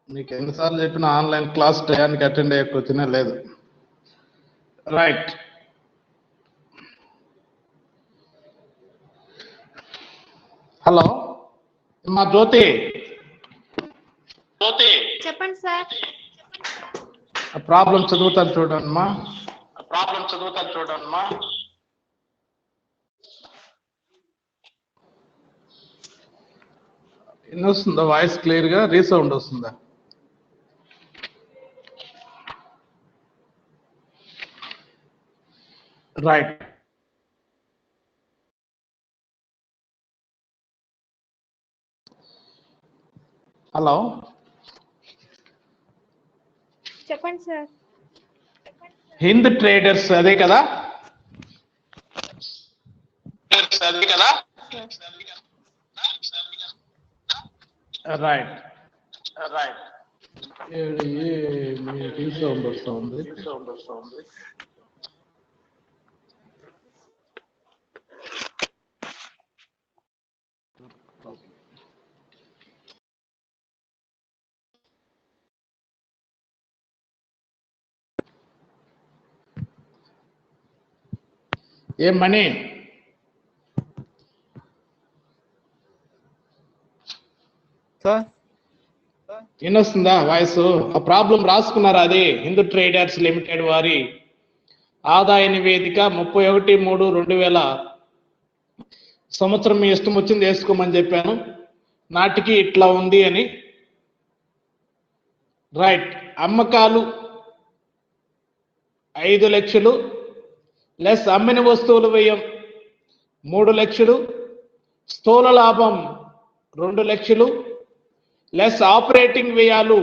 మీకు ఎన్నిసార్లు చెప్పిన ఆన్లైన్ క్లాస్ టయానికి అటెండ్ అయ్యకొచ్చినా లేదు. రైట్. హలో మా జ్యోతి. చెప్పండి సార్. ప్రాబ్లం చదువుతాను చూడండి మా. వస్తుందా వాయిస్ క్లియర్ గా? రీసౌండ్ వస్తుందా? రైట్. హలో చెప్పండి సార్. హింద్ ట్రేడర్స్ అదే కదా? రైట్. రీసౌండ్ వస్తుంది. ఏం మనీ? సార్ వినొస్తుందా వాయిస్? ఆ ప్రాబ్లం రాసుకున్నారా? అది హిందూ ట్రేడర్స్ లిమిటెడ్ వారి ఆదాయ నివేదిక 31/3/2000 సంవత్సరం మీ ఇష్టం వచ్చింది వేసుకోమని చెప్పాను. నాటికి ఇట్లా ఉంది అని. రైట్. అమ్మకాలు 5 లక్షలు లెస్ అమ్మిన వస్తువుల వ్యయం 3 లక్షలు, స్థూల లాభం 2 లక్షలు లెస్ ఆపరేటింగ్ వ్యయాలు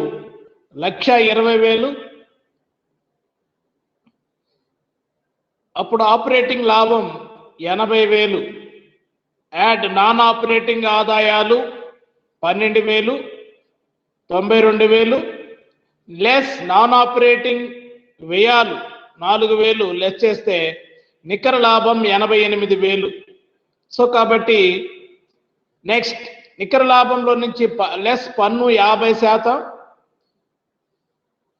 1,20,000. అప్పుడు ఆపరేటింగ్ లాభం 80,000. యాడ్ నాన్ ఆపరేటింగ్ ఆదాయాలు 12,000, 92,000 లెస్ నాన్ ఆపరేటింగ్ వ్యయాలు 4,000 లెస్ చేస్తే నికర లాభం 88,000. సో కాబట్టి నెక్స్ట్ నికర లాభంలో నుంచి లెస్ పన్ను 50%,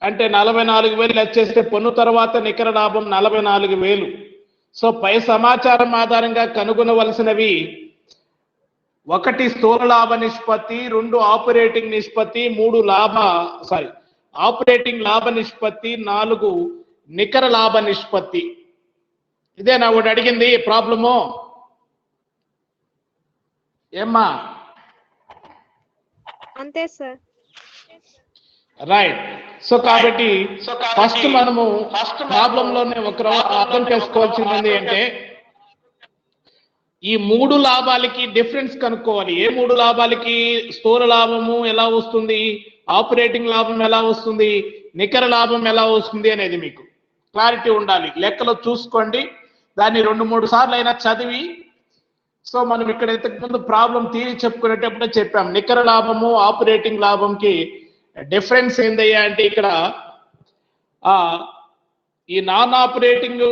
అంటే 44,000 లెస్ చేస్తే పన్ను తర్వాత నికర లాభం 44,000. సో పై సమాచారం ఆధారంగా కనుగొనవలసినవి 1 స్థూల లాభ నిష్పత్తి, 2 ఆపరేటింగ్ నిష్పత్తి, 3 ఆపరేటింగ్ లాభ నిష్పత్తి, 4 నికర లాభ నిష్పత్తి. ఇదే నా ఒకటి అడిగింది ప్రాబ్లము. ఏమ్మా? అంతే సార్. రైట్. సో కాబట్టి ఫస్ట్ మనము ప్రాబ్లంలోనే ఒక అర్థం చేసుకోవాల్సింది అంటే ఈ 3 లాభాలకి డిఫరెన్స్ కనుక్కోవాలి. ఏ 3 లాభాలకి? స్థూల లాభము ఎలా వస్తుంది, ఆపరేటింగ్ లాభం ఎలా వస్తుంది, నికర లాభం ఎలా వస్తుంది అనేది మీకు క్లారిటీ ఉండాలి. లెక్కలో చూసుకోండి. దాన్ని 2-3 సార్లు అయినా చదివి. సో మనం ఇక్కడ ఇంతకుముందు ప్రాబ్లం తీరి చెప్పుకునేటప్పుడే చెప్పాం, నికర లాభము ఆపరేటింగ్ లాభంకి డిఫరెన్స్ ఏందయ్యా అంటే ఇక్కడ ఈ నాన్ ఆపరేటింగ్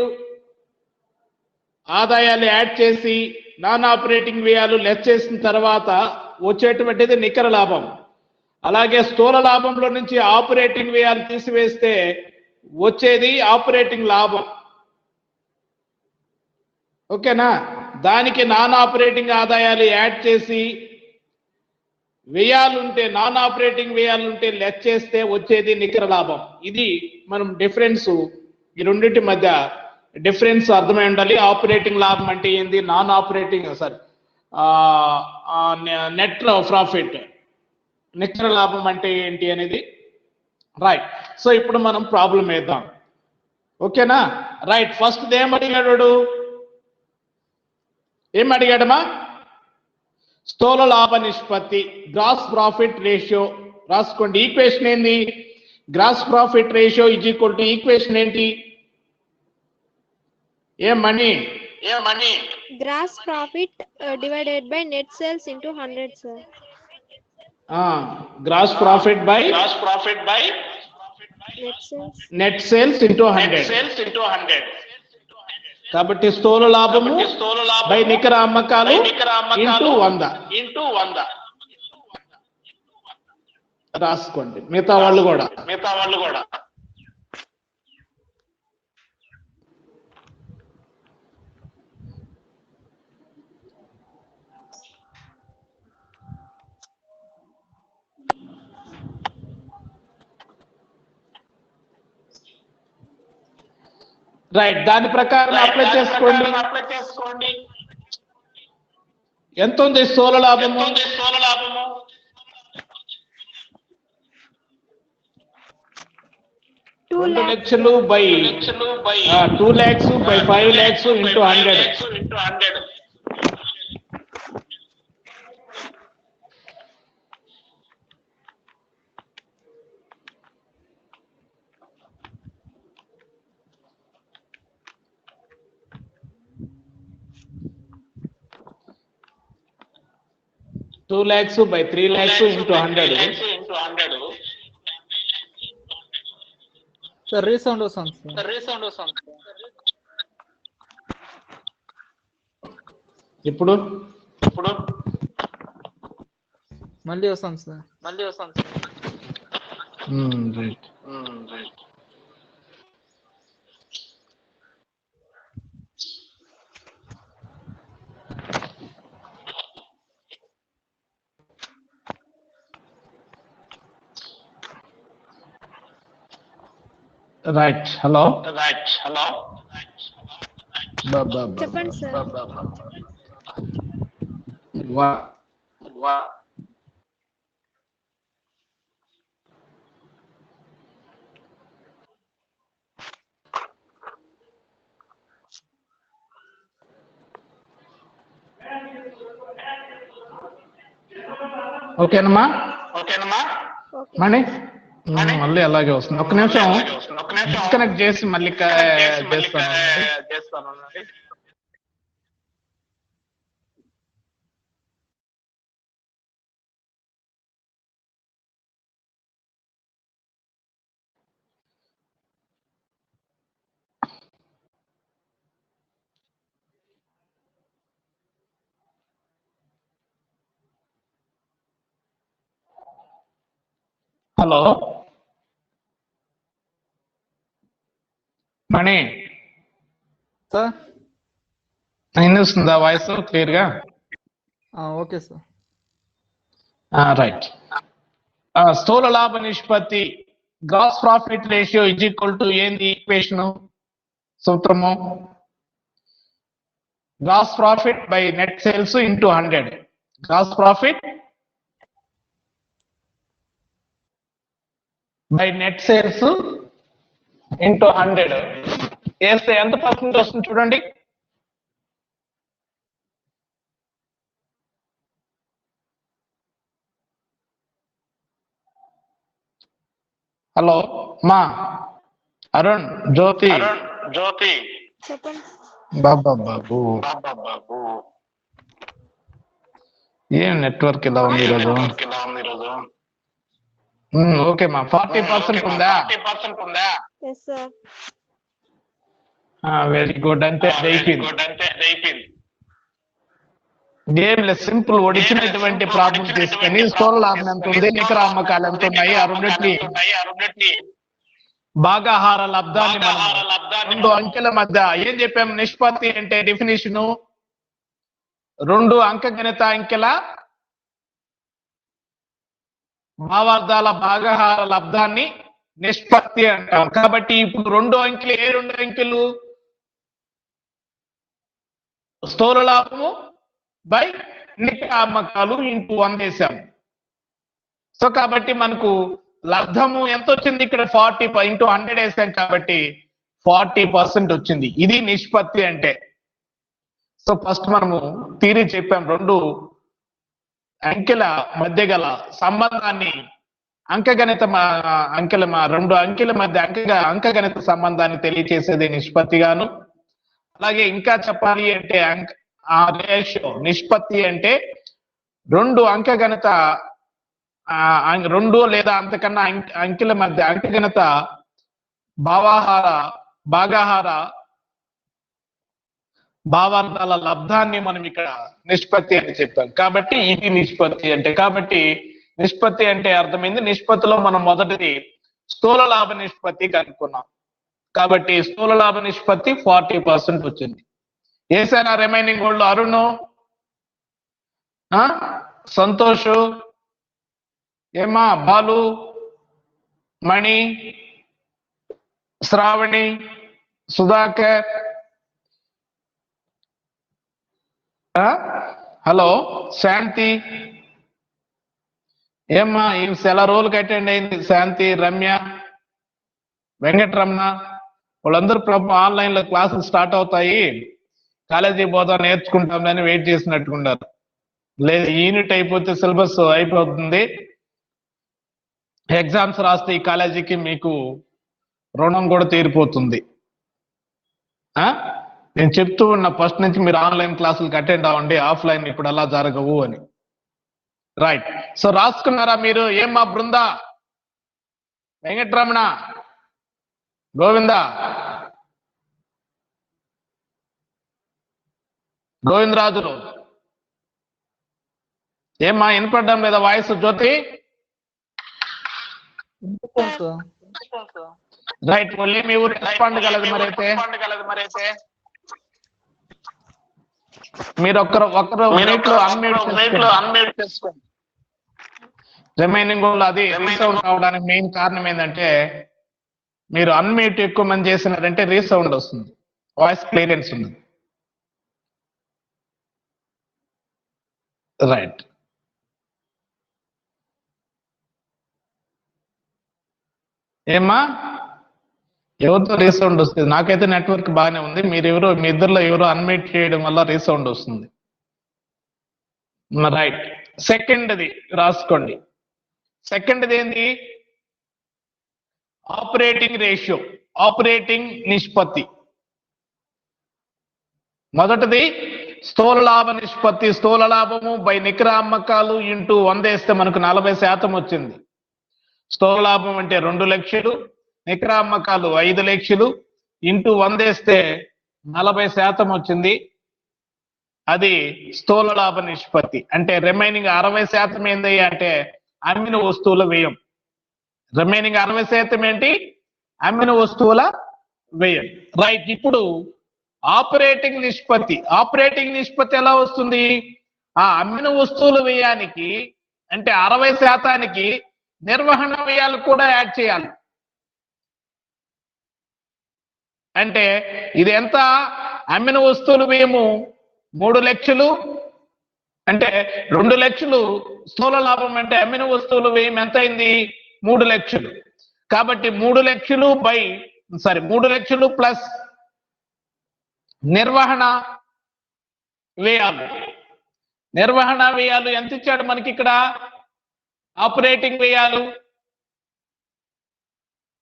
ఆదాయాలు యాడ్ చేసి నాన్ ఆపరేటింగ్ వ్యయాలు లెస్ చేసిన తర్వాత వచ్చేటువంటిది నికర లాభం. అలాగే స్థూల లాభంలో నుంచి ఆపరేటింగ్ వ్యయాలు తీసివేస్తే వచ్చేది ఆపరేటింగ్ లాభం. ఓకేనా? దానికి నాన్ ఆపరేటింగ్ ఆదాయాలు యాడ్ చేసి వ్యయాలుంటే, నాన్ ఆపరేటింగ్ వ్యయాలుంటే లెస్ చేస్తే వచ్చేది నికర లాభం. ఇది మనం డిఫరెన్స్, ఈ రెండింటి మధ్య డిఫరెన్స్ అర్థమై ఉండాలి. ఆపరేటింగ్ లాభం అంటే ఏంది, నాన్ ఆపరేటింగ్ నెట్ ప్రాఫిట్, నికర లాభం అంటే ఏంటి అనేది. రైట్. సో ఇప్పుడు మనం ప్రాబ్లం వేద్దాం. ఓకేనా? రైట్. ఫస్ట్ ఏం అడిగాడమ్మా? స్థూల లాభ నిష్పత్తి, గ్రాస్ ప్రాఫిట్ రేషియో రాసుకోండి. ఈక్వేషన్ ఏంది? Gross profit ratio is equal to equation ఏంటి? ఏం Mani? Gross profit divided by net sales into 100 sir. Gross profit by net sales into 100. కాబట్టి స్థూల లాభము బై నికర అమ్మకాలు ఇంటూ 100. రాసుకోండి మిగతా వాళ్ళు కూడా. రైట్, దాని ప్రకారం అప్లై చేసుకోండి. ఎంత ఉంది స్థూల లాభము? 2 లక్షలు by 2 lakhs by 5 lakhs into 100. $2 lakhs by 3 lakhs into 100. Sir resound వస్తుంది సార్. ఇప్పుడు మళ్ళీ వస్తుంది సార్. రైట్. రైట్, హలో చెప్పండి సార్. ఓకేనమ్మా ఓకే. మణి, మళ్ళీ అలాగే వస్తుంది. ఒక్క నిమిషం డిస్కనెక్ట్ చేసి మళ్ళీ చేస్తాను. హలో మణి, సార్ వినిపిస్తుందా వాయిస్ క్లియర్ గా? Okay sir. రైట్. స్థూల లాభ నిష్పత్తి gross profit ratio is equal to ఏంది ఈక్వేషన్ సూత్రము? Gross profit by net sales into 100. Gross profit by net sales into 100 వేస్తే ఎంత పర్సెంట్ వస్తుంది చూడండి. హలో మా అరుణ్, జ్యోతి చెప్పండి. బాబు ఏం నెట్వర్క్ ఇలా ఉంది ఈరోజు? ఓకే మా 40% ఉందా? Yes sir. Very good. అంటే అయిపోయింది. ఏం లేదు, సింపుల్ ఒడిచినటువంటి ప్రాబ్లం తీసుకొని స్థూల లాభం ఎంత ఉంది, నికర అమ్మకాలు ఎంత ఉన్నాయి, ఆ రెండింటిని భాగాహార లబ్ధాన్ని మనం 2 అంకెల మధ్య ఏం చెప్పాము? నిష్పత్తి అంటే డెఫినేషన్ 2 అంకగణిత అంకెల భావార్థాల భాగాహార లబ్ధాన్ని నిష్పత్తి అంటాం. కాబట్టి ఇప్పుడు 2 అంకెలు, ఏ 2 అంకెలు? స్థూల లాభము బై నికర అమ్మకాలు ఇంటూ 100 వేసాము. సో కాబట్టి మనకు లబ్ధము ఎంత వచ్చింది? ఇక్కడ 40 ఇంటూ 100 వేసాం కాబట్టి 40% వచ్చింది. ఇది నిష్పత్తి అంటే. సో ఫస్ట్ మనము థియరీ చెప్పాం, 2 అంకెల మధ్య గల సంబంధాన్ని అంకగణిత 2 అంకెల మధ్య అంకగణిత సంబంధాన్ని తెలియచేసేది నిష్పత్తిగాను. అలాగే ఇంకా చెప్పాలి అంటే ఆ రేషియో నిష్పత్తి అంటే 2 అంకగణిత 2 లేదా అంతకన్నా అంకెల మధ్య అంకగణిత భాగాహార భావార్థాల లబ్ధాన్ని మనం ఇక్కడ నిష్పత్తి అని చెప్పాం. కాబట్టి ఇది నిష్పత్తి అంటే. కాబట్టి నిష్పత్తి అంటే అర్థమైంది. నిష్పత్తిలో మనం మొదటిది స్థూల లాభ నిష్పత్తి కనుక్కున్నాం. కాబట్టి స్థూల లాభ నిష్పత్తి 40% వచ్చింది. ఏసైనా రిమైనింగ్ వాళ్ళు అరుణ్, సంతోష్, ఏమా బాలు, మణి, శ్రావణి, సుధాకర్, హలో శాంతి, ఏమ్మా ఈ సెల రోజులకి అటెండ్ అయింది శాంతి, రమ్య, వెంకటరమణ, వాళ్ళందరూ ఆన్లైన్ లో క్లాసులు స్టార్ట్ అవుతాయి, కాలేజీ పోదాం నేర్చుకుంటామని వెయిట్ చేసినట్టుకున్నారు. లేదు, యూనిట్ అయిపోతే సిలబస్ అయిపోతుంది, ఎగ్జామ్స్ రాస్తే ఈ కాలేజీకి మీకు రుణం కూడా తీరిపోతుంది. నేను చెప్తూ ఉన్న ఫస్ట్ నుంచి మీరు ఆన్లైన్ క్లాసులకు అటెండ్ అవ్వండి, ఆఫ్లైన్ ఇప్పుడు అలా జరగవు అని. రైట్, సో రాసుకున్నారా మీరు? ఏమ్మా బృంద, వెంకటరమణ, గోవింద, గోవిందరాజులు, ఏమ్మా వినపడ్డం లేదా వాయిస్? జ్యోతి, రైట్, మళ్ళీ మీ ఊరు రెస్పాండ్ కలదు. మరైతే మీరు ఒకరు అన్మ్యూట్ చేసుకోండి. రిమైనింగ్ వాళ్ళు అది రీసౌండ్ అవడానికి మెయిన్ కారణం ఏంటంటే మీరు అన్మ్యూట్ ఎక్కువ మంది చేసినారంటే రీసౌండ్ వస్తుంది, వాయిస్ క్లియరెన్స్ ఉంది. రైట్, ఏమ్మా ఎవరితో రీసౌండ్ వస్తుంది? నాకైతే నెట్వర్క్ బాగానే ఉంది. మీ ఇద్దరులో ఎవరో అన్మ్యూట్ చేయడం వల్ల రీసౌండ్ వస్తుంది. రైట్, సెకండ్ది రాసుకోండి. సెకండ్ది ఏంది? ఆపరేటింగ్ రేషియో, ఆపరేటింగ్ నిష్పత్తి. మొదటిది స్థూల లాభ నిష్పత్తి, స్థూల లాభము బై నికర అమ్మకాలు ఇంటూ 100 వేస్తే మనకు 40% వచ్చింది. స్థూల లాభం అంటే 2 లక్షలు, నికర అమ్మకాలు 5 లక్షలు ఇంటూ 100 వేస్తే 40% వచ్చింది. అది స్థూల లాభ నిష్పత్తి. అంటే రిమైనింగ్ 60% ఏంది అంటే అమ్మిన వస్తువుల వ్యయం. రిమైనింగ్ 60% ఏంటి? అమ్మిన వస్తువుల వ్యయం. రైట్, ఇప్పుడు ఆపరేటింగ్ నిష్పత్తి. ఆపరేటింగ్ నిష్పత్తి ఎలా వస్తుంది? ఆ అమ్మిన వస్తువుల వ్యయానికి అంటే 60%కి నిర్వహణ వ్యయాలు కూడా యాడ్ చేయాలి. అంటే ఇది ఎంత? అమ్మిన వస్తువుల వ్యయము 3 లక్షలు అంటే 2 లక్షలు స్థూల లాభం అంటే అమ్మిన వస్తువుల వ్యయం ఎంత అయింది? 3 లక్షలు. కాబట్టి 3 లక్షలు ప్లస్ నిర్వహణ వ్యయాలు. నిర్వహణ వ్యయాలు ఎంత ఇచ్చాడు మనకి ఇక్కడ? ఆపరేటింగ్ వ్యయాలు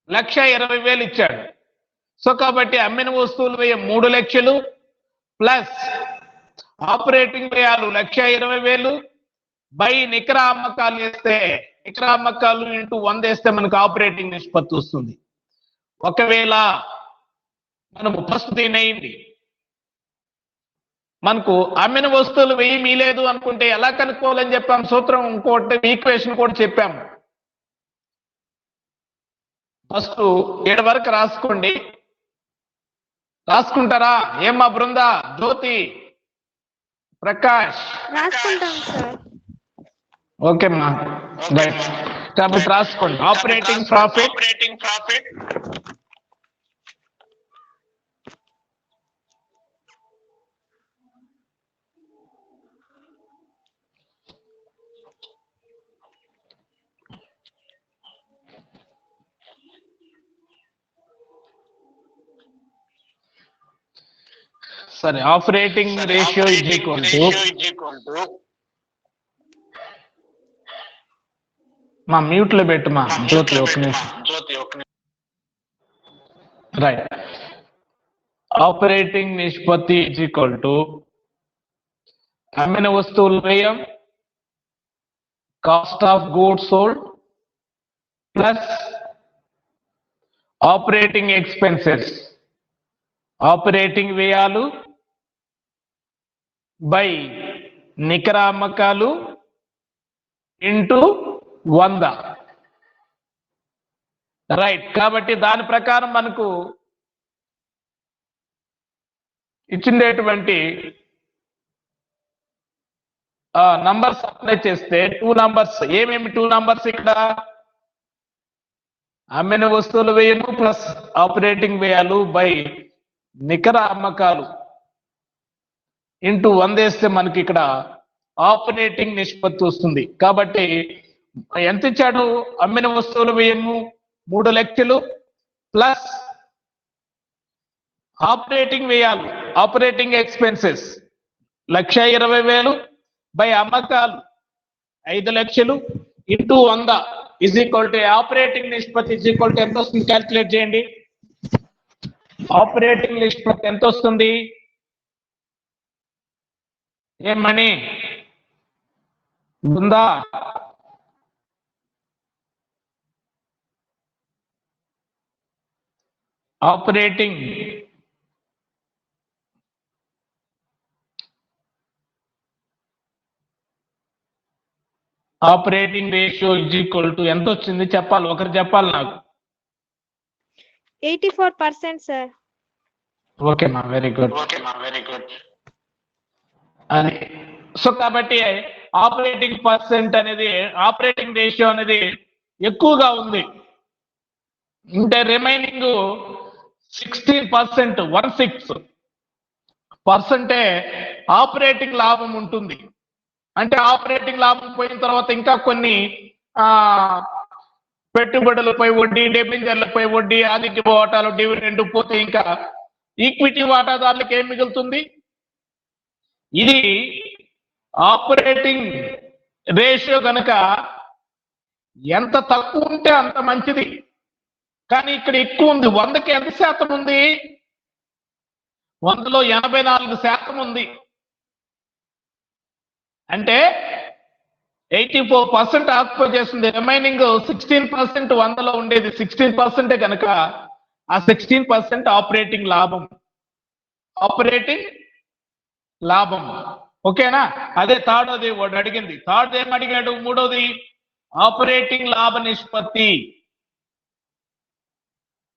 1,20,000 ఇచ్చాడు. సో కాబట్టి అమ్మిన వస్తువుల వ్యయం 3 లక్షలు ప్లస్ ఆపరేటింగ్ వ్యయాలు 1,20,000 బై నికర అమ్మకాలు వేస్తే, నికర అమ్మకాలు ఇంటూ 100 వేస్తే మనకు ఆపరేటింగ్ నిష్పత్తి వస్తుంది. ఒకవేళ మనము ఫస్ట్ తినేయండి, మనకు అమ్మిన వస్తువులు వెయ్యి లేదు అనుకుంటే ఎలా కనుక్కోవాలని చెప్పాం? సూత్రం ఇంకోటి ఈక్వేషన్ కూడా చెప్పాము. ఫస్ట్ 7 వరకు రాసుకోండి. రాసుకుంటారా? ఏమ్మా బృంద, జ్యోతి, ప్రకాష్? రాసుకుంటాం సార్. ఓకేమ్మా, రైట్. కాబట్టి రాసుకోండి. ఆపరేటింగ్ ప్రాఫిట్ సరే, operating ratio is equal to మా మ్యూట్ లో పెట్టు మా జ్యోతి, ఒక నిమిషం. రైట్, ఆపరేటింగ్ నిష్పత్తి ఈజ్ ఈక్వల్ టు అమ్మిన వస్తువుల వ్యయం cost of goods sold plus operating expenses, operating వ్యయాలు బై నికర అమ్మకాలు ఇంటూ 100. రైట్. కాబట్టి దాని ప్రకారం మనకు ఇచ్చినటువంటి నంబర్స్ అప్లై చేస్తే 2 నంబర్స్ ఏమేమి 2 నంబర్స్ ఇక్కడ అమ్మిన వస్తువుల వ్యయము ప్లస్ ఆపరేటింగ్ వ్యయాలు బై నికర అమ్మకాలు ఇంటూ 100 వేస్తే మనకి ఇక్కడ ఆపరేటింగ్ నిష్పత్తి వస్తుంది. కాబట్టి ఎంత ఇచ్చాడు? అమ్మిన వస్తువుల వ్యయము 3 లక్షలు ప్లస్ ఆపరేటింగ్ వ్యయాలు ఆపరేటింగ్ ఎక్స్పెన్సెస్ 1,20,000 బై అమ్మకాలు 5 లక్షలు into 100 is equal to operating నిష్పత్తి ఇజ్ ఈక్వల్ టు ఎంత వస్తుంది? క్యాల్కులేట్ చేయండి. ఆపరేటింగ్ నిష్పత్తి ఎంత వస్తుంది? ఏం మనీ ఉందా? Operating ratio is equal to ఎంత వచ్చింది చెప్పాలి, ఒకరు చెప్పాలి నాకు. 84%, సార్. ఓకేమా, వెరీ గుడ్. అది సో కాబట్టి ఆపరేటింగ్ పర్సెంట్ అనేది ఆపరేటింగ్ రేషియో అనేది ఎక్కువగా ఉంది. అంటే రిమైనింగ్ 16%, 16% ఆపరేటింగ్ లాభం ఉంటుంది. అంటే ఆపరేటింగ్ లాభం పోయిన తర్వాత ఇంకా కొన్ని పెట్టుబడులపై వడ్డీ, డెబెంచర్లపై వడ్డీ, ఆదిత్య వాటాలు, డివిడెండ్ పోతే ఇంకా ఈక్విటీ వాటాదారులకు ఏం మిగులుతుంది? ఇది ఆపరేటింగ్ రేషియో కనుక ఎంత తక్కువ ఉంటే అంత మంచిది. కానీ ఇక్కడ ఎక్కువ ఉంది. 100కి ఎంత శాతం ఉంది? 100లో 84% ఉంది. అంటే 84% ఆక్యుపై చేస్తుంది. రిమైనింగ్ 16% 100లో ఉండేది 16% కనుక ఆ 16% ఆపరేటింగ్ లాభం. ఆపరేటింగ్ లాభం. ఓకేనా? అదే థర్డ్ది వాడు అడిగింది. థర్డ్ ఏం అడిగాడు? మూడోది ఆపరేటింగ్ లాభ నిష్పత్తి.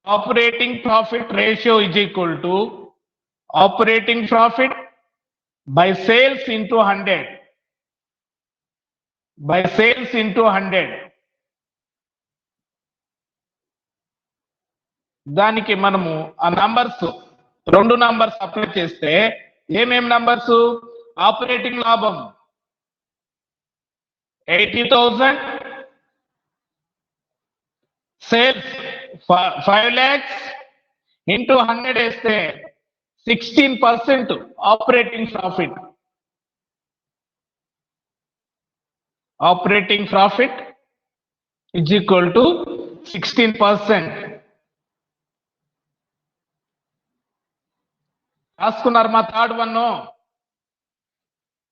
Operating profit ratio is equal to operating profit by sales into 100. By sales into 100. దానికి మనము ఆ నంబర్స్ 2 నంబర్స్ అప్లై చేస్తే ఏమేం నంబర్స్? ఆపరేటింగ్ లాభం 80,000, సేల్స్ 5 lakhs ఇంటూ 100 వేస్తే 16% operating profit. Operating profit is equal to 16%. రాసుకున్నారు మా థర్డ్ వన్?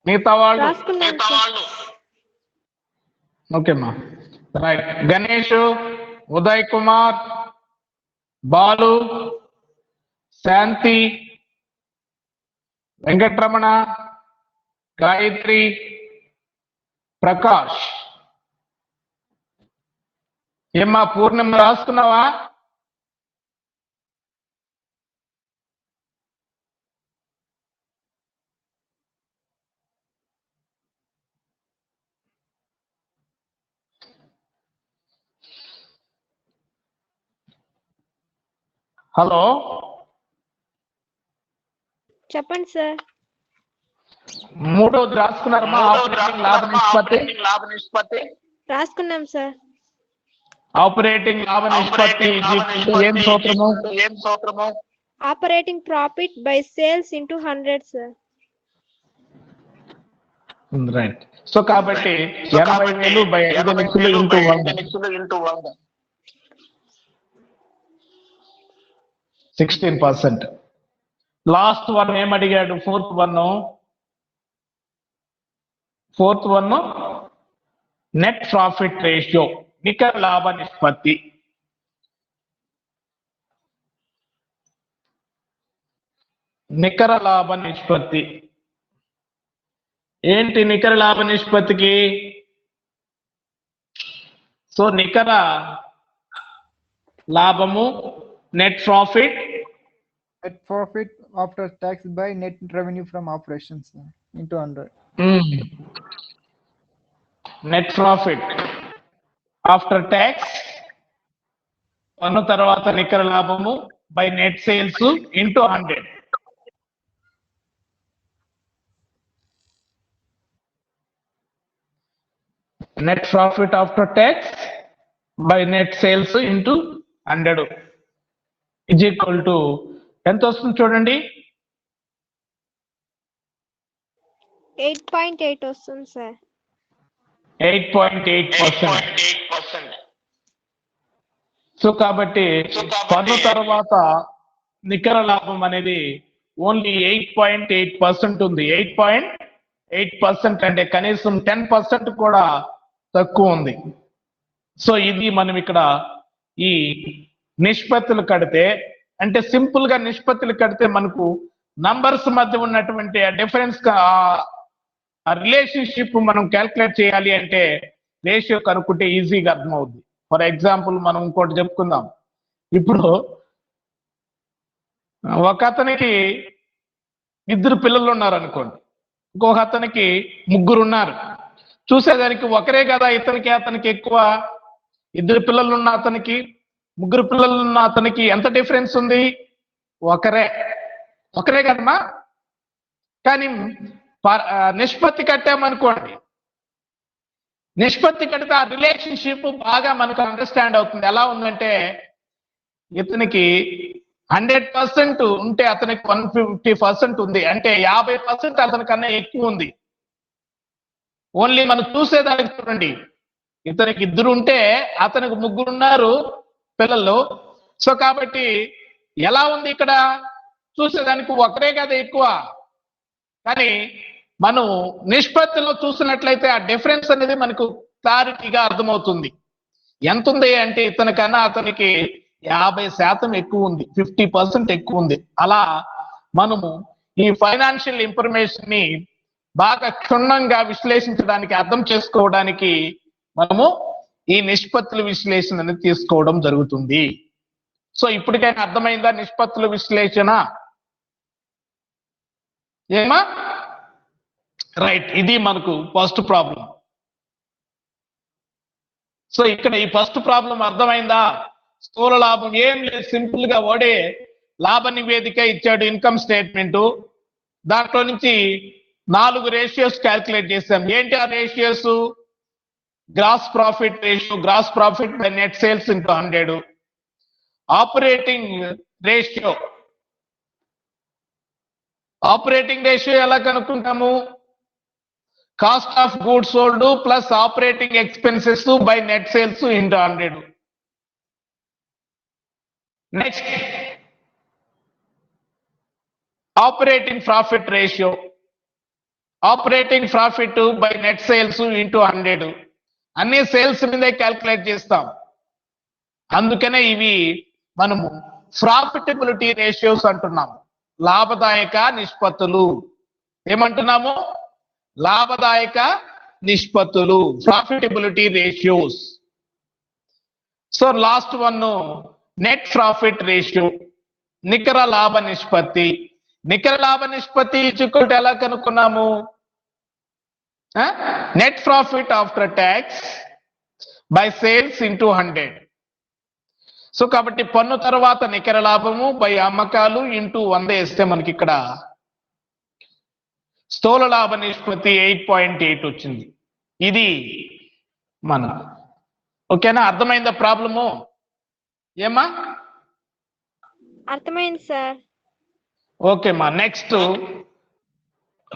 మిగతా వాళ్ళు ఓకేమ్మా, రైట్. గణేష్, ఉదయ్ కుమార్, బాలు, శాంతి, వెంకటరమణ, గాయత్రి, ప్రకాష్. ఏమ్మా పూర్ణిమ రాసుకున్నావా? హలో, చెప్పండి సార్. మూడోది రాసుకున్నారమ్మా? ఆపరేటింగ్ లాభ నిష్పత్తి. రాసుకున్నాం సార్. ఆపరేటింగ్ లాభ నిష్పత్తి ఏం సూత్రము? Operating profit by sales into 100, sir. Right. So కాబట్టి 80,000 బై 5 లక్షలు ఇంటూ 100 16%. లాస్ట్ వన్ ఏం అడిగాడు? Fourth one net profit ratio, నికర లాభ నిష్పత్తి. నికర లాభ నిష్పత్తి ఏంటి? నికర లాభ నిష్పత్తికి సో నికర లాభము net profit Net profit after tax by net revenue from operations, sir, into 100. Net profit after tax పన్ను తర్వాత నికర లాభము by net sales into 100. Net profit after tax by net sales into 100 is equal to ఎంత వస్తుంది చూడండి. 8.8 వస్తుంది sir. 8.8%. So కాబట్టి పన్ను తర్వాత నికర లాభం అనేది ఓన్లీ 8.8% ఉంది. 8.8% అంటే కనీసం 10% కూడా తక్కువ ఉంది. సో ఇది మనం ఇక్కడ ఈ నిష్పత్తులు కడితే, అంటే సింపుల్ గా నిష్పత్తులు కడితే మనకు నంబర్స్ మధ్య ఉన్నటువంటి డిఫరెన్స్ రిలేషన్షిప్ మనం క్యాల్కులేట్ చేయాలి అంటే రేషియో కనుక్కుంటే ఈజీగా అర్థమవుద్ది. ఫర్ ఎగ్జాంపుల్ మనం ఇంకోటి చెప్పుకుందాం. ఇప్పుడు ఒక అతనికి 2 పిల్లలు ఉన్నారు అనుకోండి, ఇంకొక అతనికి 3 ఉన్నారు. చూసేదానికి ఒకరే కదా ఇతనికి అతనికి ఎక్కువ. 2 పిల్లలు ఉన్న అతనికి 3 పిల్లలు ఉన్న అతనికి ఎంత డిఫరెన్స్ ఉంది? ఒకరే కదమ్మా. కానీ నిష్పత్తి కట్టామనుకోండి, నిష్పత్తి కడితే ఆ రిలేషన్షిప్ బాగా మనకు అండర్స్టాండ్ అవుతుంది. ఎలా ఉందంటే ఇతనికి 100% ఉంటే అతనికి 150% ఉంది, అంటే 50% అతనికన్నా ఎక్కువ ఉంది. ఓన్లీ మనం చూసేదానికి చూడండి, ఇతనికి 2 ఉంటే అతనికి 3 ఉన్నారు పిల్లలు. సో కాబట్టి ఎలా ఉంది ఇక్కడ చూసేదానికి ఒకరే కదా ఎక్కువ. కానీ మనం నిష్పత్తిలో చూసినట్లయితే ఆ డిఫరెన్స్ అనేది మనకు క్లారిటీగా అర్థమవుతుంది. ఎంత ఉంది అంటే ఇతనికన్నా అతనికి 50% ఎక్కువ ఉంది, 50% ఎక్కువ ఉంది. అలా మనము ఈ ఫైనాన్షియల్ ఇన్ఫర్మేషన్ ని బాగా క్షుణ్ణంగా విశ్లేషించడానికి, అర్థం చేసుకోవడానికి మనము ఈ నిష్పత్తుల విశ్లేషణ అనేది తీసుకోవడం జరుగుతుంది. సో ఇప్పటికైనా అర్థమైందా నిష్పత్తుల విశ్లేషణ? ఏమా? రైట్, ఇది మనకు ఫస్ట్ ప్రాబ్లం. సో ఇక్కడ ఈ ఫస్ట్ ప్రాబ్లం అర్థమైందా? స్థూల లాభం ఏం లేదు, సింపుల్ గా వాడే లాభ నివేదిక ఇచ్చాడు, ఇన్కమ్ స్టేట్మెంట్. దాంట్లో నుంచి 4 రేషియోస్ క్యాల్కులేట్ చేశాం. ఏంటి ఆ ratios? Gross profit ratio, gross profit by net sales into 100. Operating ratio, operating ratio ఎలా కనుక్కుంటాము? Cost of goods sold plus operating expenses by net sales into 100. Next operating profit ratio, operating profit by net sales into 100. అన్ని sales మీదే calculate చేస్తాం. అందుకనే ఇవి మనము profitability ratios అంటున్నాము. లాభదాయక నిష్పత్తులు ఏమంటున్నాము? లాభదాయక నిష్పత్తులు, profitability ratios. So last one net profit ratio, నికర లాభ నిష్పత్తి. నికర లాభ నిష్పత్తి ఈక్వల్ టు ఎలా కనుక్కున్నాము? Net profit after tax by sales into 100. So కాబట్టి పన్ను తర్వాత నికర లాభము బై అమ్మకాలు ఇంటూ 100 వేస్తే మనకి ఇక్కడ స్థూల లాభ నిష్పత్తి 8.8 వచ్చింది. ఇది మన ఓకేనా? అర్థమైందా ప్రాబ్లము? ఏమా? అర్థమైంది సార్. ఓకే మా.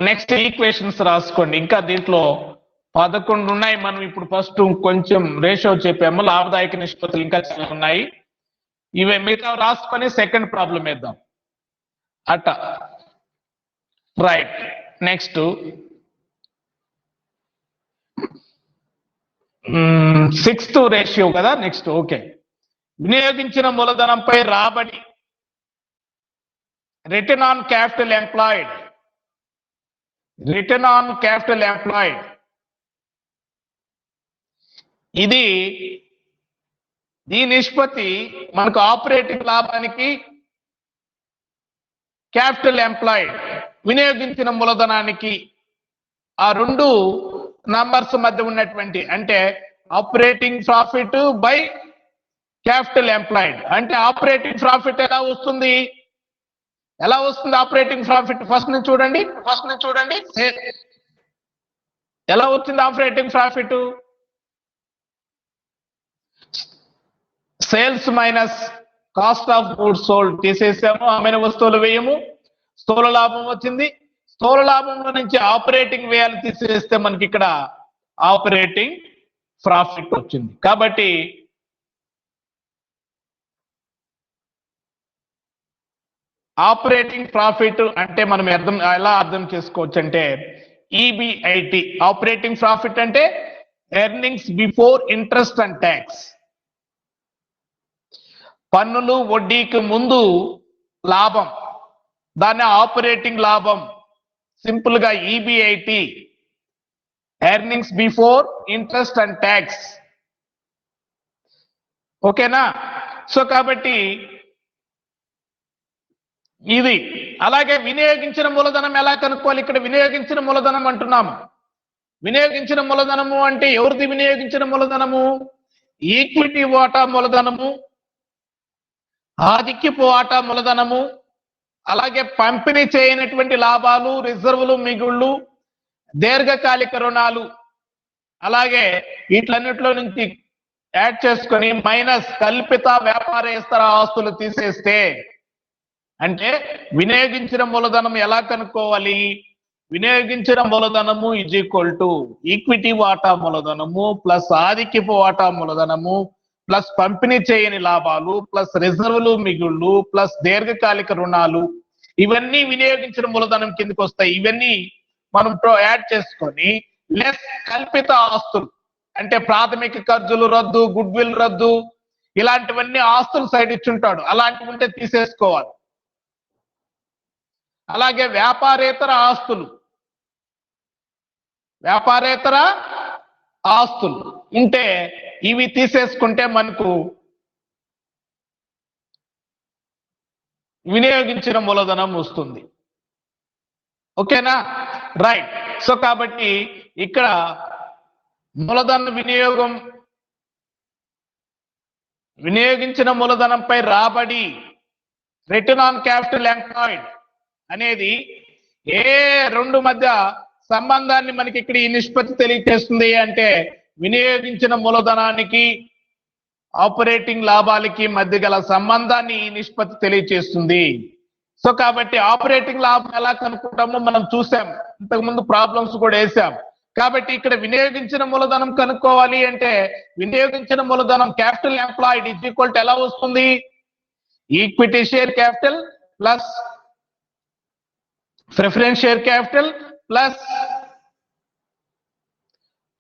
నెక్స్ట్ ఈక్వేషన్స్ రాసుకోండి. ఇంకా దీంట్లో 11 ఉన్నాయి. మనం ఇప్పుడు ఫస్ట్ కొంచెం రేషియో చెప్పాము, లాభదాయక నిష్పత్తులు ఇంకా చాలా ఉన్నాయి. ఇవి మిగతా రాసుకొని సెకండ్ ప్రాబ్లం వేద్దాం అట్ట. రైట్, నెక్స్ట్ 6th రేషియో కదా నెక్స్ట్. ఓకే, వినియోగించిన మూలధనంపై రాబడి, return on capital employed, return on capital employed ఇది ఈ నిష్పత్తి మనకు ఆపరేటింగ్ లాభానికి క్యాపిటల్ ఎంప్లాయిడ్ వినియోగించిన మూలధనానికి ఆ రెండు నంబర్స్ మధ్య ఉన్నటువంటి అంటే operating profit by capital employed అంటే ఆపరేటింగ్ ప్రాఫిట్ ఎలా వస్తుంది ఆపరేటింగ్ ప్రాఫిట్ ఫస్ట్ నుంచి చూడండి ఎలా వచ్చింది operating profit sales minus cost of goods sold తీసేసాము అమ్మిన వస్తువులు వ్యయము స్థూల లాభం వచ్చింది స్థూల లాభంలో నుంచి ఆపరేటింగ్ వ్యయాలు తీసేస్తే మనకి ఇక్కడ ఆపరేటింగ్ ప్రాఫిట్ వచ్చింది కాబట్టి ఆపరేటింగ్ ప్రాఫిట్ అంటే మనం ఎలా అర్థం చేసుకోవచ్చు అంటే ఈబిఐటి ఆపరేటింగ్ ప్రాఫిట్ అంటే earnings before interest and tax పన్నులు వడ్డీకి ముందు లాభం దాన్ని ఆపరేటింగ్ లాభం సింపుల్ గా EBIT earnings before interest and tax ఓకేనా సో కాబట్టి ఇది అలాగే వినియోగించిన మూలధనం ఎలా కనుక్కోవాలి ఇక్కడ వినియోగించిన మూలధనం అంటున్నాము వినియోగించిన మూలధనము అంటే ఎవరిది వినియోగించిన మూలధనము ఈక్విటీ వాటా మూలధనము ఆధిక్యపు వాటా మూలధనము అలాగే పంపిణీ చేయనటువంటి లాభాలు రిజర్వులు మిగుళ్ళు దీర్ఘకాలిక రుణాలు అలాగే వీటిలన్నిటిలో నుంచి యాడ్ చేసుకొని మైనస్ కల్పిత వ్యాపారేతర ఆస్తులు తీసేస్తే అంటే వినియోగించిన మూలధనం ఎలా కనుక్కోవాలి వినియోగించిన మూలధనము ఈజ్ ఈక్వల్ టు ఈక్విటీ వాటా మూలధనము ప్లస్ ఆధిక్యపు వాటా మూలధనము ప్లస్ పంపిణీ చేయని లాభాలు ప్లస్ రిజర్వులు మిగుళ్ళు ప్లస్ దీర్ఘకాలిక రుణాలు ఇవన్నీ వినియోగించిన మూలధనం కిందకి వస్తాయి ఇవన్నీ మనం యాడ్ చేసుకొని లెస్ కల్పిత ఆస్తులు అంటే ప్రాథమిక ఖర్చులు రద్దు గుడ్ విల్ రద్దు ఇలాంటివన్నీ ఆస్తులు సైడ్ ఇచ్చుంటాడు అలాంటివి ఉంటే తీసేసుకోవాలి అలాగే వ్యాపారేతర ఆస్తులు ఉంటే ఇవి తీసేసుకుంటే మనకు వినియోగించిన మూలధనం వస్తుంది ఓకేనా రైట్ సో కాబట్టి ఇక్కడ మూలధన వినియోగించిన మూలధనంపై రాబడి రిటర్న్ ఆన్ క్యాపిటల్ ఎంప్లాయిడ్ అనేది ఏ రెండు మధ్య సంబంధాన్ని మనకి ఇక్కడ ఈ నిష్పత్తి తెలియజేస్తుంది అంటే వినియోగించిన మూలధనానికి ఆపరేటింగ్ లాభాలకి మధ్య గల సంబంధాన్ని ఈ నిష్పత్తి తెలియజేస్తుంది సో కాబట్టి ఆపరేటింగ్ లాభం ఎలా కనుక్కుంటామో మనం చూసాం ఇంతకుముందు ప్రాబ్లమ్స్ కూడా వేసాం కాబట్టి ఇక్కడ వినియోగించిన మూలధనం కనుక్కోవాలి అంటే వినియోగించిన మూలధనం capital employed is equal to ఎలా వస్తుంది equity share capital plus preference share capital plus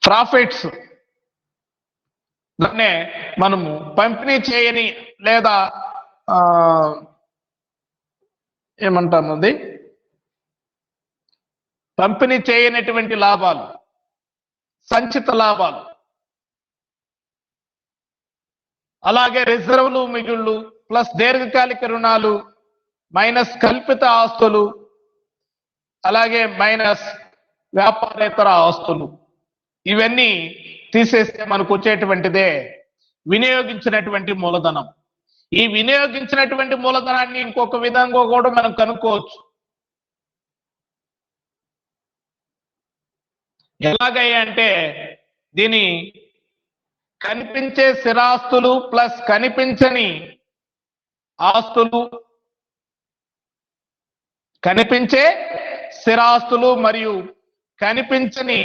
profits దాన్నే మనము పంపిణీ చేయని లేదా ఏమంటాము అది పంపిణీ చేయనటువంటి లాభాలు సంచిత లాభాలు అలాగే రిజర్వులు మిగుళ్ళు ప్లస్ దీర్ఘకాలిక రుణాలు మైనస్ కల్పిత ఆస్తులు అలాగే మైనస్ వ్యాపారేతర ఆస్తులు ఇవన్నీ తీసేస్తే మనకు వచ్చేటువంటిదే వినియోగించినటువంటి మూలధనం ఈ వినియోగించినటువంటి మూలధనాన్ని ఇంకొక విధంగా కూడా మనం కనుక్కోవచ్చు ఎలాగయ్యా అంటే దీని కనిపించే స్థిరాస్తులు ప్లస్ కనిపించని ఆస్తులు కనిపించే స్థిరాస్తులు మరియు కనిపించని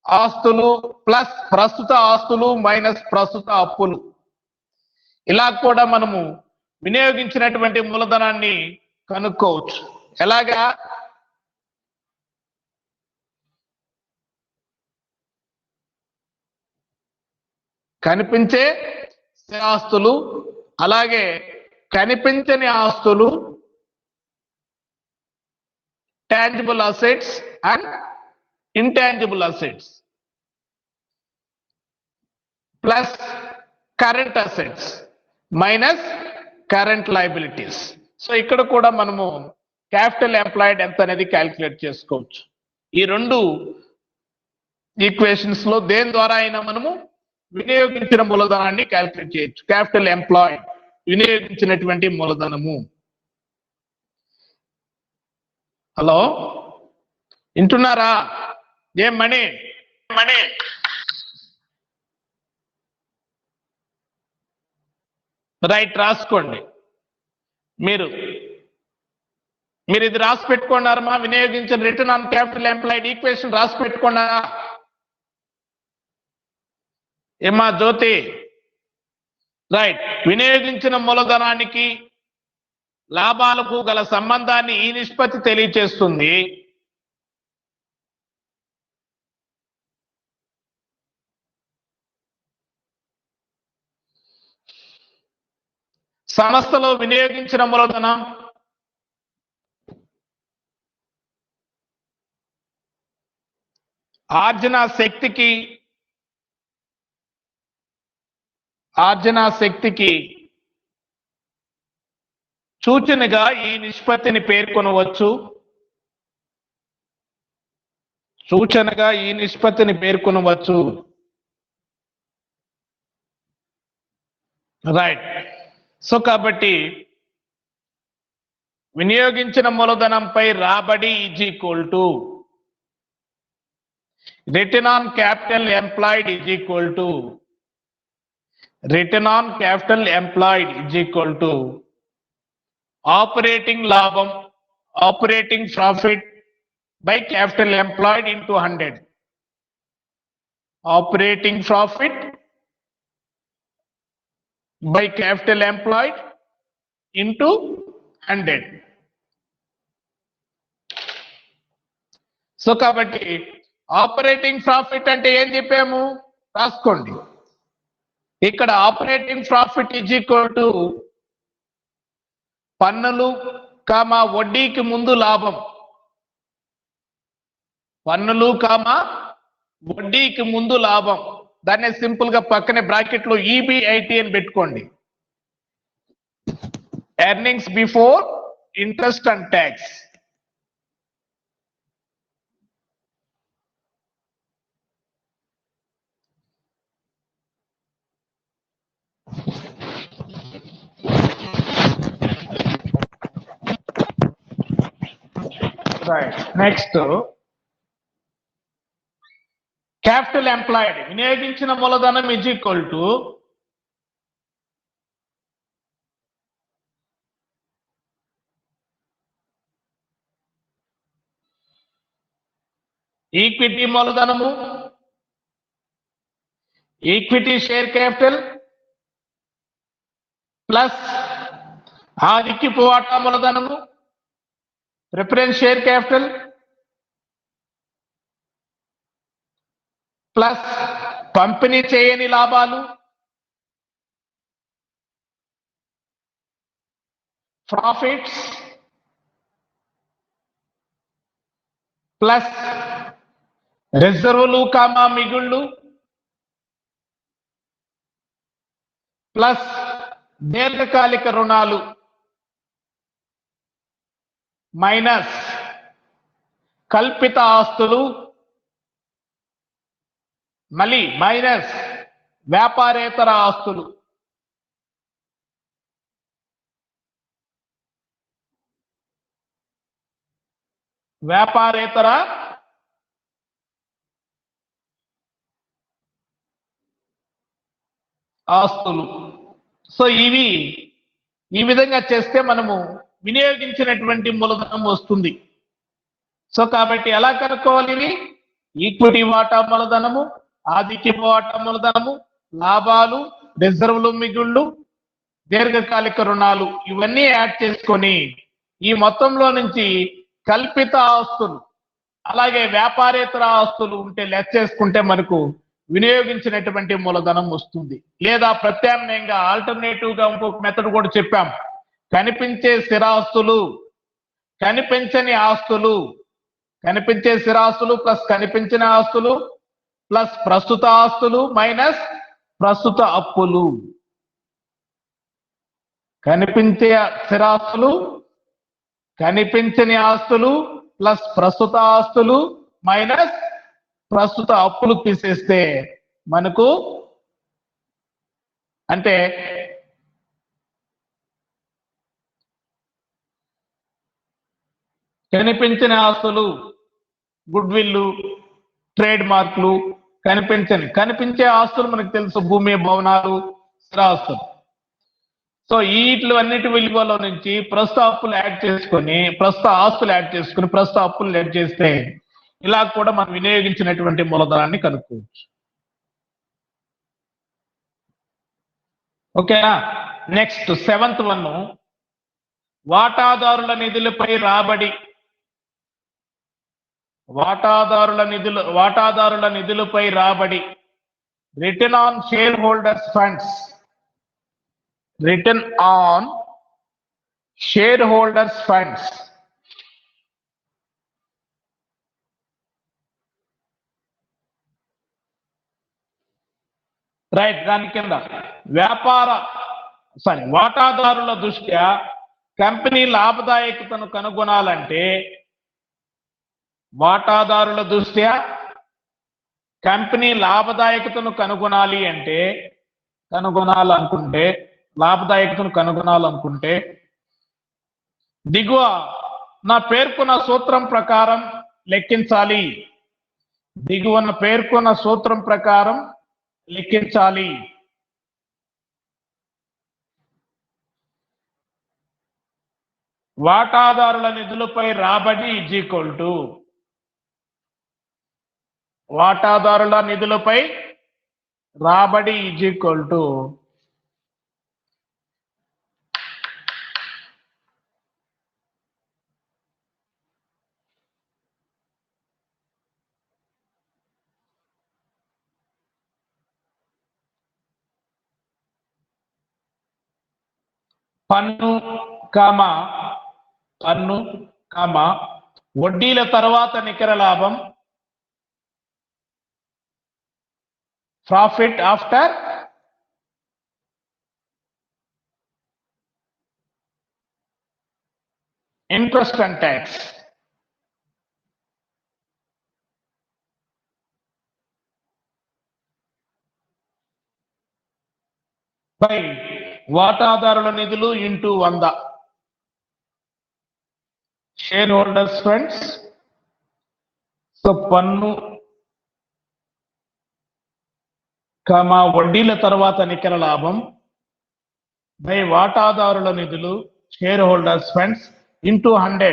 ఆస్తులు ప్లస్ ప్రస్తుత ఆస్తులు మైనస్ ప్రస్తుత అప్పులు ఇలా కూడా మనము వినియోగించినటువంటి మూలధనాన్ని కనుక్కోవచ్చు ఎలాగా కనిపించే ఆస్తులు అలాగే కనిపించని ఆస్తులు tangible assets and intangible assets plus current assets minus current liabilities. So ఇక్కడ కూడా మనము క్యాపిటల్ ఎంప్లాయిడ్ ఎంత అనేది క్యాల్కులేట్ చేసుకోవచ్చు. ఈ రెండు ఈక్వేషన్స్ లో దేని ద్వారా అయినా మనము వినియోగించిన మూలధనాన్ని క్యాల్కులేట్ చేయొచ్చు. క్యాపిటల్ ఎంప్లాయిడ్ వినియోగించినటువంటి మూలధనము. హలో వింటున్నారా? ఏం మనీ రైట్, రాసుకోండి. మీరు ఇది రాసి పెట్టుకున్నారమ్మా? వినియోగించిన return on capital employed equation రాసి పెట్టుకున్నారా? ఏమా జ్యోతి? రైట్. వినియోగించిన మూలధనానికి లాభాలకు గల సంబంధాన్ని ఈ నిష్పత్తి తెలియచేస్తుంది. సంస్థలో వినియోగించిన మూలధనం ఆర్జన శక్తికి సూచనగా ఈ నిష్పత్తిని పేర్కొనవచ్చు. రైట్. సో కాబట్టి వినియోగించిన మూలధనంపై రాబడి is equal to return on capital employed is equal to operating లాభం, operating profit by capital employed into 100. Operating profit by capital employed into 100. So కాబట్టి ఆపరేటింగ్ ప్రాఫిట్ అంటే ఏం చెప్పాము? రాసుకోండి. ఇక్కడ operating profit is equal to పన్నులు వడ్డీకి ముందు లాభం. వడ్డీకి ముందు లాభం. దాన్ని సింపుల్ గా పక్కనే బ్రాకెట్ లో EBIT అని పెట్టుకోండి. Earnings before interest and tax. Right. Next capital employed వినియోగించిన మూలధనం ఈజ్ ఈక్వల్ టు ఈక్విటీ మూలధనము, ఈక్విటీ షేర్ క్యాపిటల్ ప్లస్ ఆధిక్యపు వాటా మూలధనము, ప్రిఫరెన్స్ షేర్ క్యాపిటల్ ప్లస్ పంపిణీ చేయని లాభాలు, ప్రాఫిట్స్ ప్లస్ రిజర్వులు మిగుళ్ళు ప్లస్ దీర్ఘకాలిక రుణాలు మైనస్ కల్పిత ఆస్తులు మళ్ళీ మైనస్ వ్యాపారేతర ఆస్తులు. వ్యాపారేతర ఆస్తులు. సో ఇవి ఈ విధంగా చేస్తే మనము వినియోగించినటువంటి మూలధనం వస్తుంది. సో కాబట్టి ఎలా కనుక్కోవాలి? ఇవి ఈక్విటీ వాటా మూలధనము, ఆధిక్యపు వాటా మూలధనము, లాభాలు, రిజర్వులు మిగుళ్ళు, దీర్ఘకాలిక రుణాలు ఇవన్నీ యాడ్ చేసుకొని ఈ మొత్తంలో నుంచి కల్పిత ఆస్తులు అలాగే వ్యాపారేతర ఆస్తులు ఉంటే లెస్ చేసుకుంటే మనకు వినియోగించినటువంటి మూలధనం వస్తుంది. లేదా ప్రత్యామ్నాయంగా ఆల్టర్నేటివ్ గా ఇంకొక మెథడ్ కూడా చెప్పాం. కనిపించే స్థిరాస్తులు, కనిపించని ఆస్తులు, కనిపించే స్థిరాస్తులు ప్లస్ కనిపించిన ఆస్తులు ప్లస్ ప్రస్తుత ఆస్తులు మైనస్ ప్రస్తుత అప్పులు. కనిపించే స్థిరాస్తులు, కనిపించని ఆస్తులు ప్లస్ ప్రస్తుత ఆస్తులు మైనస్ ప్రస్తుత అప్పులు తీసేస్తే మనకు అంటే కనిపించని ఆస్తులు గుడ్ విల్లు, ట్రేడ్ మార్కులు, కనిపించే ఆస్తులు మనకు తెలుసు, భూమి, భవనాలు, స్థిరాస్తులు. సో వీటిలో అన్నిటి విలువలో నుంచి ప్రస్తుత అప్పులు యాడ్ చేసుకొని ప్రస్తుత ఆస్తులు యాడ్ చేసుకుని ప్రస్తుత అప్పులు యాడ్ చేస్తే ఇలా కూడా మనం వినియోగించినటువంటి మూలధనాన్ని కనుక్కోవచ్చు. ఓకేనా? నెక్స్ట్ 7th వన్, వాటాదారుల నిధులపై రాబడి. వాటాదారుల నిధులపై రాబడి. Return on share holders funds. Return on share holders funds. Right. దాని కింద వాటాదారుల దృష్ట్యా కంపెనీ లాభదాయకతను కనుగొనాలంటే, వాటాదారుల దృష్ట్యా కంపెనీ లాభదాయకతను కనుగొనాలనుకుంటే దిగువ నా పేర్కొన్న సూత్రం ప్రకారం లెక్కించాలి. దిగువన పేర్కొన్న సూత్రం ప్రకారం లెక్కించాలి. వాటాదారుల నిధులపై రాబడి ఈజ్ ఈక్వల్ టు వాటాదారుల నిధులపై రాబడి ఈజ్ ఈక్వల్ టు పన్ను వడ్డీల తర్వాత నికర లాభం, profit after interest and tax. By వాటాదారుల నిధులు into 100 share holders funds. So పన్ను వడ్డీల తర్వాత నికర లాభం బై వాటాదారుల నిధులు share holders funds into 100.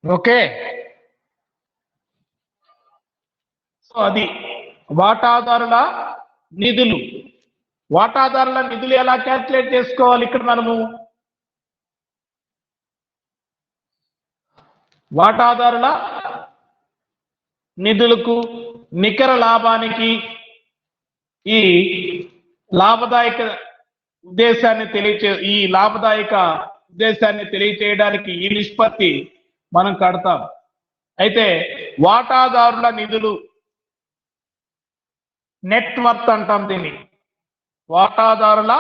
Okay. So అది వాటాదారుల నిధులు. వాటాదారుల నిధులు ఎలా క్యాల్కులేట్ చేసుకోవాలి? ఇక్కడ మనము వాటాదారుల నిధులకు నికర లాభానికి ఈ లాభదాయక ఉద్దేశాన్ని తెలియచేయడానికి ఈ నిష్పత్తి మనం కడతాం. అయితే వాటాదారుల నిధులు నెట్ వర్త్ అంటాం దీన్ని. వాటాదారుల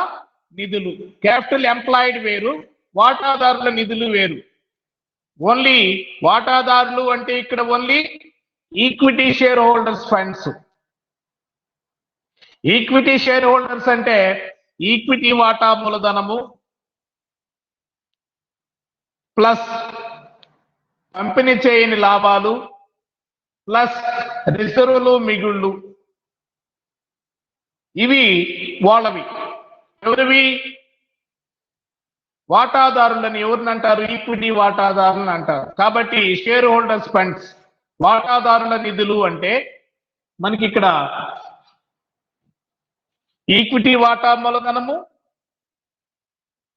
నిధులు, క్యాపిటల్ ఎంప్లాయిడ్ వేరు, వాటాదారుల నిధులు వేరు. ఓన్లీ వాటాదారులు అంటే ఇక్కడ only equity share holders funds. Equity share holders అంటే ఈక్విటీ వాటా మూలధనము ప్లస్ పంపిణీ చేయని లాభాలు ప్లస్ రిజర్వులు, మిగుళ్ళు. ఇవి వాళ్ళవి. ఎవరివి? వాటాదారులని ఎవరిని అంటారు? ఈక్విటీ వాటాదారులను అంటారు. కాబట్టి షేర్ హోల్డర్స్ ఫండ్స్ వాటాదారుల నిధులు అంటే మనకి ఇక్కడ ఈక్విటీ వాటా మూలధనము,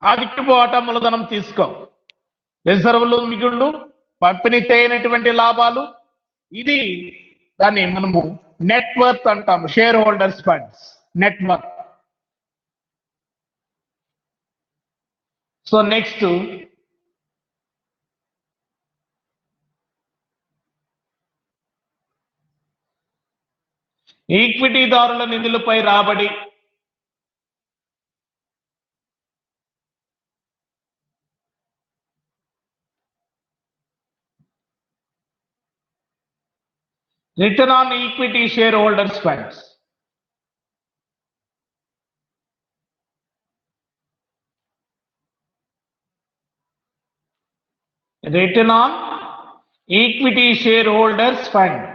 ఆధిక్యపు వాటా మూలధనం తీసుకో. రిజర్వులు, మిగుళ్ళు, పంపిణీ చేయనటువంటి లాభాలు. ఇది దాన్ని మనము నెట్వర్త్ అంటాము, share holders funds network. So next ఈక్విటీదారుల నిధులపై రాబడి. Return on equity share holders funds. Return on equity share holders fund.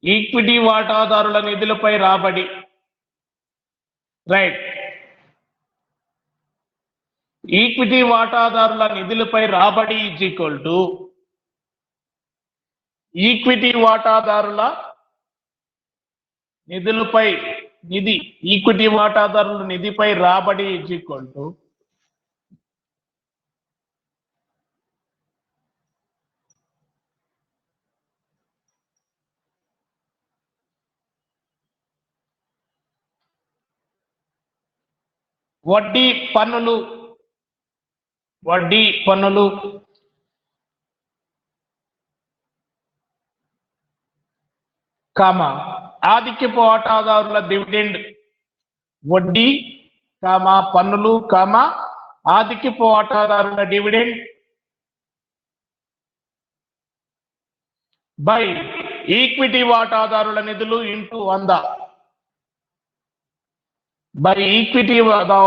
Equity వాటాదారుల నిధులపై రాబడి. రైట్. ఈక్విటీ వాటాదారుల నిధులపై రాబడి ఈజ్ ఈక్వల్ టు ఈక్విటీ వాటాదారుల నిధులపై నిధి. ఈక్విటీ వాటాదారుల నిధిపై రాబడి ఈజ్ ఈక్వల్ టు వడ్డీ పన్నులు. వడ్డీ పన్నులు కామ ఆధిక్యపు వాటాదారుల డివిడెండ్. వడ్డీ కామ పన్నులు కామ ఆధిక్యపు వాటాదారుల డివిడెండ్ బై ఈక్విటీ వాటాదారుల నిధులు ఇంటూ 100. బై ఈక్విటీ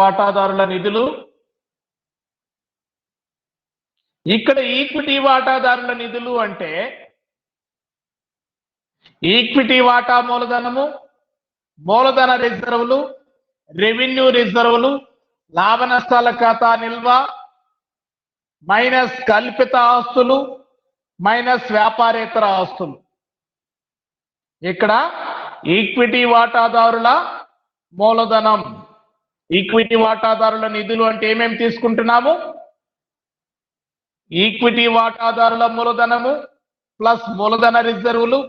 వాటాదారుల నిధులు. ఇక్కడ ఈక్విటీ వాటాదారుల నిధులు అంటే ఈక్విటీ వాటా మూలధనము, మూలధన రిజర్వులు, రెవెన్యూ రిజర్వులు, లాభ నష్టాల ఖాతా నిల్వ మైనస్ కల్పిత ఆస్తులు మైనస్ వ్యాపారేతర ఆస్తులు. ఇక్కడ ఈక్విటీ వాటాదారుల మూలధనం, ఈక్విటీ వాటాదారుల నిధులు అంటే ఏమేమి తీసుకుంటున్నాము? ఈక్విటీ వాటాదారుల మూలధనము ప్లస్ మూలధన రిజర్వులు,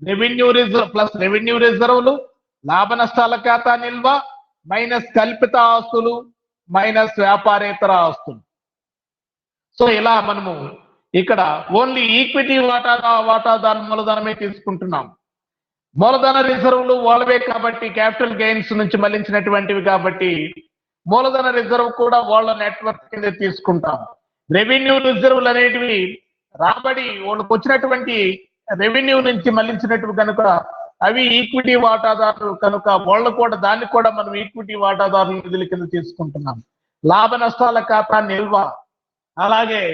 రెవెన్యూ రిజర్వ్ ప్లస్ రెవెన్యూ రిజర్వులు, లాభ నష్టాల ఖాతా నిల్వ మైనస్ కల్పిత ఆస్తులు మైనస్ వ్యాపారేతర ఆస్తులు. సో ఇలా మనము ఇక్కడ ఓన్లీ ఈక్విటీ వాటాదారుల మూలధనమే తీసుకుంటున్నాం. మూలధన రిజర్వులు వాళ్ళవే కాబట్టి, క్యాపిటల్ గెయిన్స్ నుంచి మళ్లించినటువంటివి కాబట్టి మూలధన రిజర్వ్ కూడా వాళ్ళ నెట్వర్క్ కింద తీసుకుంటాం. రెవెన్యూ రిజర్వులు అనేటివి రాబడి వాళ్ళకి వచ్చినటువంటి రెవెన్యూ నుంచి మళ్లించినట్టు కనుక అవి ఈక్విటీ వాటాదారులు కనుక వాళ్ళు కూడా దాన్ని కూడా మనం ఈక్విటీ వాటాదారుల నిధుల కింద తీసుకుంటున్నాం. లాభ నష్టాల ఖాతా నిల్వ అలాగే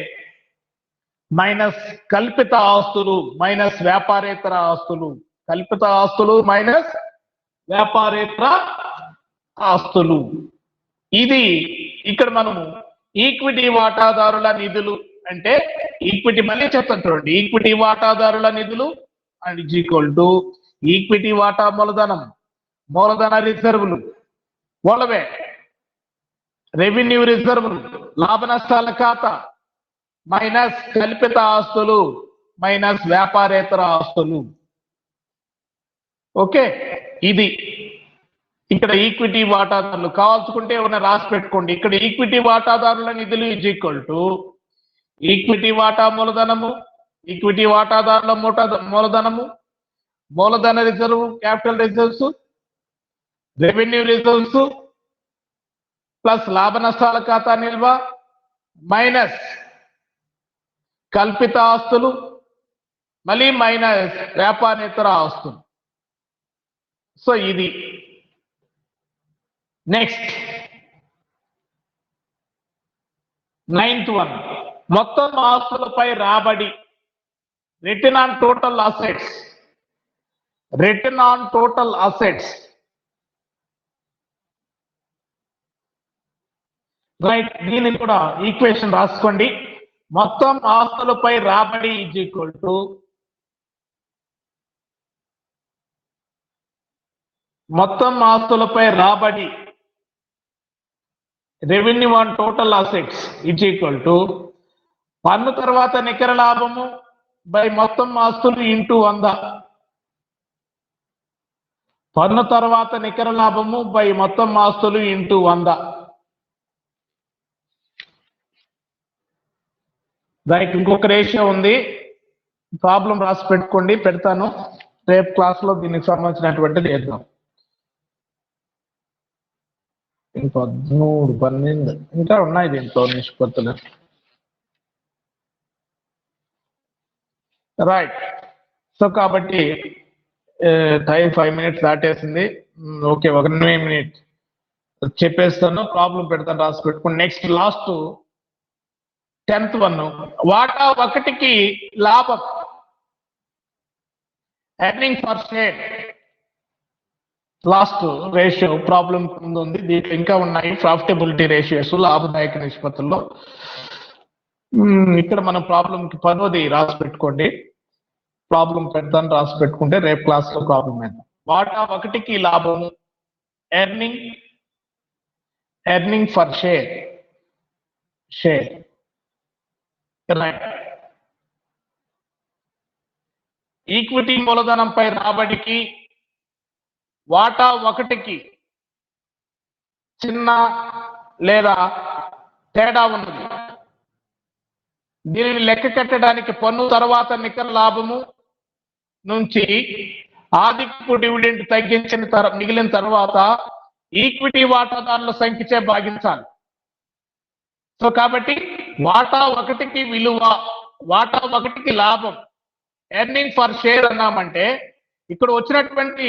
మైనస్ కల్పిత ఆస్తులు మైనస్ వ్యాపారేతర ఆస్తులు. కల్పిత ఆస్తులు మైనస్ వ్యాపారేతర ఆస్తులు. ఇది ఇక్కడ మనము ఈక్విటీ వాటాదారుల నిధులు అంటే ఈక్విటీ, మళ్ళీ చెప్తాను చూడండి, ఈక్విటీ వాటాదారుల నిధులు and is equal to equity వాటా మూలధనం, మూలధన రిజర్వులు వాళ్ళవే, రెవెన్యూ రిజర్వులు, లాభ నష్టాల ఖాతా మైనస్ కల్పిత ఆస్తులు మైనస్ వ్యాపారేతర ఆస్తులు. ఓకే, ఇది ఇక్కడ ఈక్విటీ వాటాదారులు. కావాల్సుకుంటే ఏమైనా రాసి పెట్టుకోండి. ఇక్కడ ఈక్విటీ వాటాదారుల నిధులు ఈజ్ ఈక్వల్ టు ఈక్విటీ వాటా మూలధనము, ఈక్విటీ వాటాదారుల మూలధనము, మూలధన reserve capital reserves, revenue reserves plus లాభ నష్టాల ఖాతా నిల్వ మైనస్ కల్పిత ఆస్తులు మళ్ళీ మైనస్ వ్యాపారేతర ఆస్తులు. సో ఇది నెక్స్ట్ 9th వన్, మొత్తం ఆస్తులపై రాబడి. Return on total assets. Return on total assets. Right, దీనిని కూడా ఈక్వేషన్ రాసుకోండి. మొత్తం ఆస్తులపై రాబడి ఈజ్ ఈక్వల్ టు మొత్తం ఆస్తులపై రాబడి revenue on total assets is equal to పన్ను తర్వాత నికర లాభము బై మొత్తం ఆస్తులు ఇంటూ 100. పన్ను తర్వాత నికర లాభము బై మొత్తం ఆస్తులు ఇంటూ 100. దానికి ఇంకొక రేషియో ఉంది, ప్రాబ్లం రాసి పెట్టుకోండి, పెడతాను. రేపు క్లాస్లో దీనికి సంబంధించినటువంటిది చేద్దాం. 13, 12 ఇంకా ఉన్నాయి దీంట్లో నిష్పత్తులు. రైట్. సో కాబట్టి టైం 5 minutes దాటేసింది. ఓకే, 1 minute చెప్పేస్తాను, ప్రాబ్లం పెడతాను, రాసి పెట్టుకోండి. నెక్స్ట్ లాస్ట్ 10th one, వాటా ఒకటికి లాభం, earning per share. Last ratio problem ఉంది, దీంట్లో ఇంకా ఉన్నాయి ప్రాఫిటబిలిటీ రేషియోస్, లాభదాయక నిష్పత్తుల్లో. ఇక్కడ మనం ప్రాబ్లంకి 10th రాసి పెట్టుకోండి, ప్రాబ్లం పెడతాను, రాసి పెట్టుకుంటే రేపు క్లాస్ లో ప్రాబ్లం వేద్దాం. వాటా ఒకటికి లాభము, ఎర్నింగ్ ఫర్ షేర్. ఈక్విటీ మూలధనంపై రాబడికి వాటా ఒకటికి చిన్న లేదా తేడా ఉన్నది. దీనిని లెక్క కట్టడానికి పన్ను తర్వాత నికర లాభము నుంచి ఆదిపు డివిడెండ్ తగ్గించిన మిగిలిన తర్వాత ఈక్విటీ వాటాదారుల సంఖ్యచే భాగించాలి. సో కాబట్టి వాటా ఒకటికి విలువ, వాటా ఒకటికి లాభం, ఎర్నింగ్ ఫర్ షేర్ అన్నామంటే ఇక్కడ వచ్చినటువంటి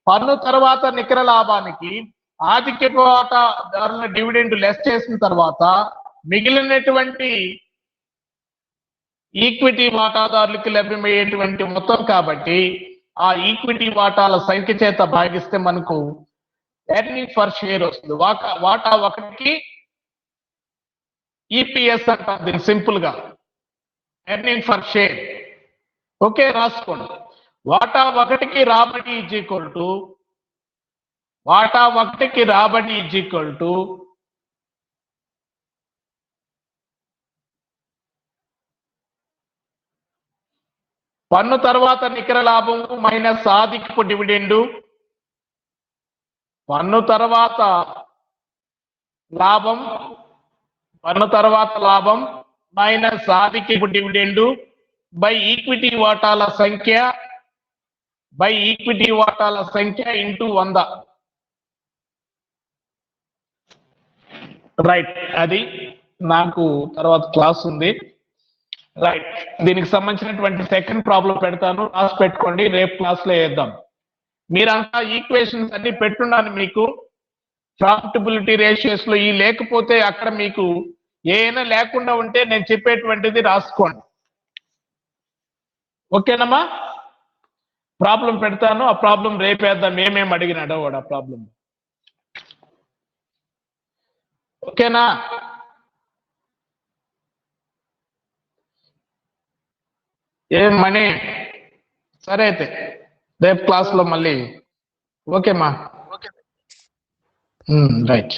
పన్ను తర్వాత నికర లాభానికి ఆధిక్యపు వాటాదారుల డివిడెండ్ లెస్ చేసిన తర్వాత మిగిలినటువంటి ఈక్విటీ వాటాదారులకి లభ్యమయ్యేటువంటి మొత్తం, కాబట్టి ఆ ఈక్విటీ వాటాల సంఖ్య చేత భాగిస్తే మనకు ఎర్నింగ్ ఫర్ షేర్ వస్తుంది. వాటా ఒకటికి ఈపీఎస్ అంటారు దీన్ని సింపుల్ గా, ఎర్నింగ్ ఫర్ షేర్. ఓకే, రాసుకోండి. వాటా ఒకటికి రాబడి ఈజ్ ఈక్వల్ టు, వాటా ఒకటికి రాబడి ఈజ్ ఈక్వల్ టు పన్ను తర్వాత నికర లాభము మైనస్ ఆదికపు డివిడెండు, పన్ను తర్వాత లాభం మైనస్ ఆదికపు డివిడెండు బై ఈక్విటీ వాటాల సంఖ్య ఇంటూ 100. రైట్, అది నాకు తర్వాత క్లాస్ ఉంది. రైట్, దీనికి సంబంధించినటువంటి సెకండ్ ప్రాబ్లం పెడతాను, రాసి పెట్టుకోండి, రేపు క్లాస్ లో వేద్దాం. మీరంతా ఈక్వేషన్స్ అన్ని పెట్టున్నాను మీకు. ప్రాఫిటబిలిటీ రేషియోస్ లో ఈ లేకపోతే అక్కడ మీకు ఏమైనా లేకుండా ఉంటే నేను చెప్పేటువంటిది రాసుకోండి. ఓకేనమ్మా, ప్రాబ్లం పెడతాను, ఆ ప్రాబ్లం రేపేద్దాం, ఏమేమి అడిగినాడో వాడు ఆ ప్రాబ్లం. ఓకేనా? ఏం మనీ? సరే అయితే రేపు క్లాస్ లో మళ్ళీ. ఓకేమా? రైట్.